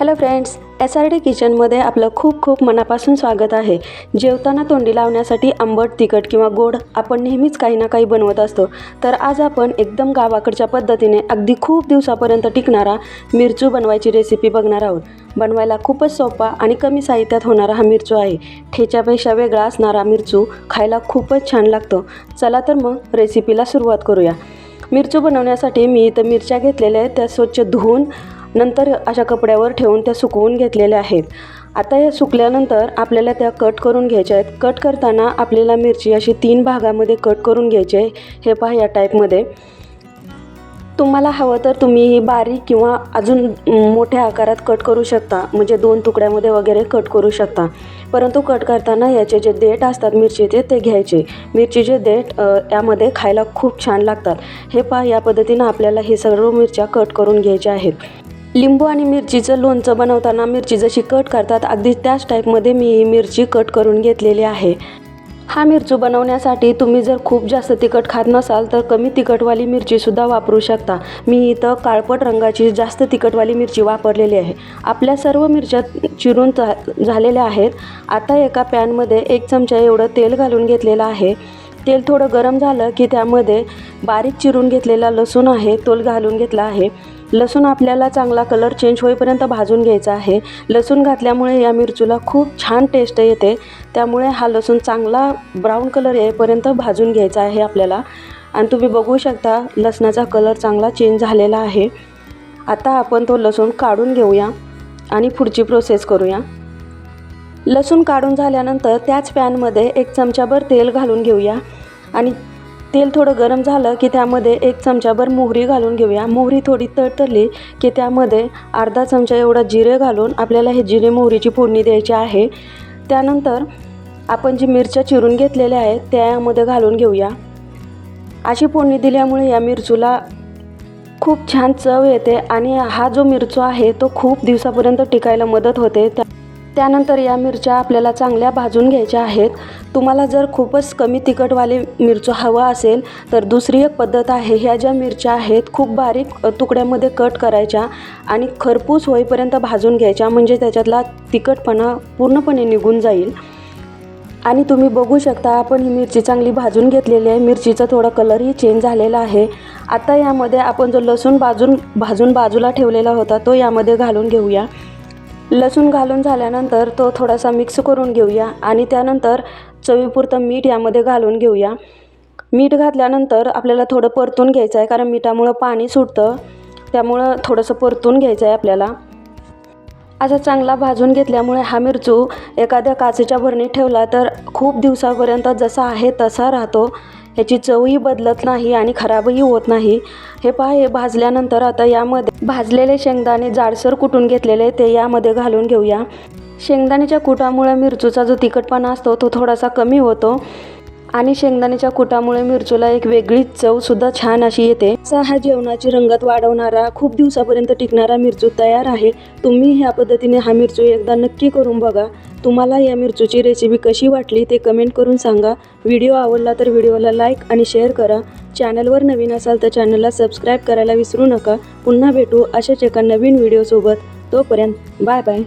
Hello friends, SRD किचनमध्ये आपलं खूप खूप मनापासून स्वागत आहे। जेवताना तोंडी लावण्यासाठी आंबट, तिखट किंवा गोड आपण नेहमीच काही ना काही बनवत असतो। तर आज आपण एकदम गावाकडच्या पद्धतीने अगदी खूप दिवसापर्यंत टिकणारा मिरचू बनवायची रेसिपी बघणार आहोत। बनवायला खूपच सोपा आणि कमी साहित्यात होणारा हा मिरचू आहे। ठेच्यापेक्षा वेगळा असणारा मिरचू खायला खूपच छान लागतो। चला तर मग रेसिपीला सुरुवात करूया। मिरचू बनवण्यासाठी मी इथं मिरच्या घेतलेल्या आहेत, त्या स्वच्छ धुवून नंतर अशा कपड्यावर ठेवून त्या सुकवून घेतलेल्या आहेत। आता या सुकल्यानंतर आपल्याला त्या कट करून घ्यायच्या आहेत। कट करताना आपल्याला मिरची अशी 3 भागामध्ये कट करून घ्यायची आहे। हे पहा, या टाईपमध्ये। तुम्हाला हवं तर तुम्ही ही बारीक किंवा अजून मोठ्या आकारात कट करू शकता, म्हणजे 2 तुकड्यामध्ये वगैरे कट करू शकता। परंतु कट करताना याचे जे देठ असतात मिरचीचे ते घ्यायचे। मिरचीचे देठ यामध्ये खायला खूप छान लागतात। हे पहा, या पद्धतीने आपल्याला हे सर्व मिरच्या कट करून घ्यायच्या आहेत। लिंबू आणि मिरचीचं लोणचं बनवताना मिरची जशी कट करतात अगदी त्याच टाईपमध्ये मी ही मिरची कट करून घेतलेली आहे। हा मिरचू बनवण्यासाठी तुम्ही जर खूप जास्त तिखट खात नसाल तर कमी तिखटवाली मिरचीसुद्धा वापरू शकता। मी इथं काळपट रंगाची जास्त तिखटवाली मिरची वापरलेली आहे। आपल्या सर्व मिरच्या चिरून झालेल्या आहेत। आता एका पॅनमध्ये 1 चमचा एवढं तेल घालून घेतलेलं आहे। तेल थोडं गरम झालं की त्यामध्ये बारीक चिरून घेतलेला लसूण आहे तो घालून घेतला आहे। लसूण आपल्याला चांगला कलर चेंज होईपर्यंत भाजून घ्यायचा आहे। लसूण घातल्यामुळे या मिरचूला खूप छान टेस्ट येते, त्यामुळे हा लसूण चांगला ब्राऊन कलर येईपर्यंत भाजून घ्यायचा आहे आपल्याला। आणि तुम्ही बघू शकता लसणाचा कलर चांगला चेंज झालेला आहे। आता आपण तो लसूण काढून घेऊया आणि पुढची प्रोसेस करूया। लसूण काढून झाल्यानंतर त्याच पॅनमध्ये 1 चमचाभर तेल घालून घेऊया आणि तेल थोडं गरम झालं की त्यामध्ये 1 चमचाभर मोहरी घालून घेऊया। मोहरी थोडी तडतडली की त्यामध्ये अर्धा चमचा एवढा जिरे घालून आपल्याला हे जिरे मोहरीची फोडणी द्यायची आहे। त्यानंतर आपण जी मिरच्या चिरून घेतलेल्या आहेत त्या यामध्ये घालून घेऊया। अशी फोडणी दिल्यामुळे या मिरचूला खूप छान चव येते आणि हा जो मिरचू आहे तो खूप दिवसापर्यंत टिकायला मदत होते। त्यानंतर या मिरच्या आपल्याला चांगल्या भाजून घ्यायच्या आहेत। तुम्हाला जर खूपच कमी तिखटवाले मिरचू हवा असेल तर दुसरी एक पद्धत आहे। ह्या ज्या मिरच्या आहेत खूप बारीक तुकड्यामध्ये कट करायच्या आणि खरपूस होईपर्यंत भाजून घ्यायच्या, म्हणजे त्याच्यातला तिखटपणा पूर्णपणे निघून जाईल। आणि तुम्ही बघू शकता आपण ही मिरची चांगली भाजून घेतलेली आहे। मिरचीचा थोडा कलरही चेंज झालेला आहे। आता यामध्ये आपण जो लसूण भाजून बाजूला ठेवलेला होता तो यामध्ये घालून घेऊया। लसूण घालून झाल्यानंतर तो थोडासा मिक्स करून घेऊया आणि त्यानंतर चवीपुरतं मीठ यामध्ये घालून घेऊया। मीठ घातल्यानंतर आपल्याला थोडं परतून घ्यायचं आहे, कारण मिठामुळं पाणी सुटतं, त्यामुळं थोडंसं परतून घ्यायचं आहे आपल्याला। असा चांगला भाजून घेतल्यामुळे हा मिरचू एखाद्या काचेच्या भरणीत ठेवला तर खूप दिवसापर्यंत जसा आहे तसा राहतो। ह्याची चवही बदलत नाही आणि खराबही होत नाही। हे पहा, हे भाजल्यानंतर आता यामध्ये भाजलेले शेंगदाणे जाडसर कुटून घेतलेले ते यामध्ये घालून घेऊया। शेंगदाण्याच्या कुटामुळे मिरचूचा जो तिखटपणा असतो तो थोडासा कमी होतो आणि शेंगदाण्याच्या कुटामुळे मिरचूला एक वेगळीच चवसुद्धा छान अशी येते। असा हा जेवणाची रंगत वाढवणारा खूप दिवसापर्यंत टिकणारा मिरचू तयार आहे। तुम्ही ह्या पद्धतीने हा मिरचू एकदा नक्की करून बघा। तुम्हाला या मिरचूची रेसिपी कशी वाटली ते कमेंट करून सांगा। व्हिडिओ आवडला तर व्हिडिओला लाईक आणि शेअर करा। चॅनलवर नवीन असाल तर चॅनलला सबस्क्राईब करायला विसरू नका। पुन्हा भेटू अशाच एका नवीन व्हिडिओसोबत। तोपर्यंत बाय बाय।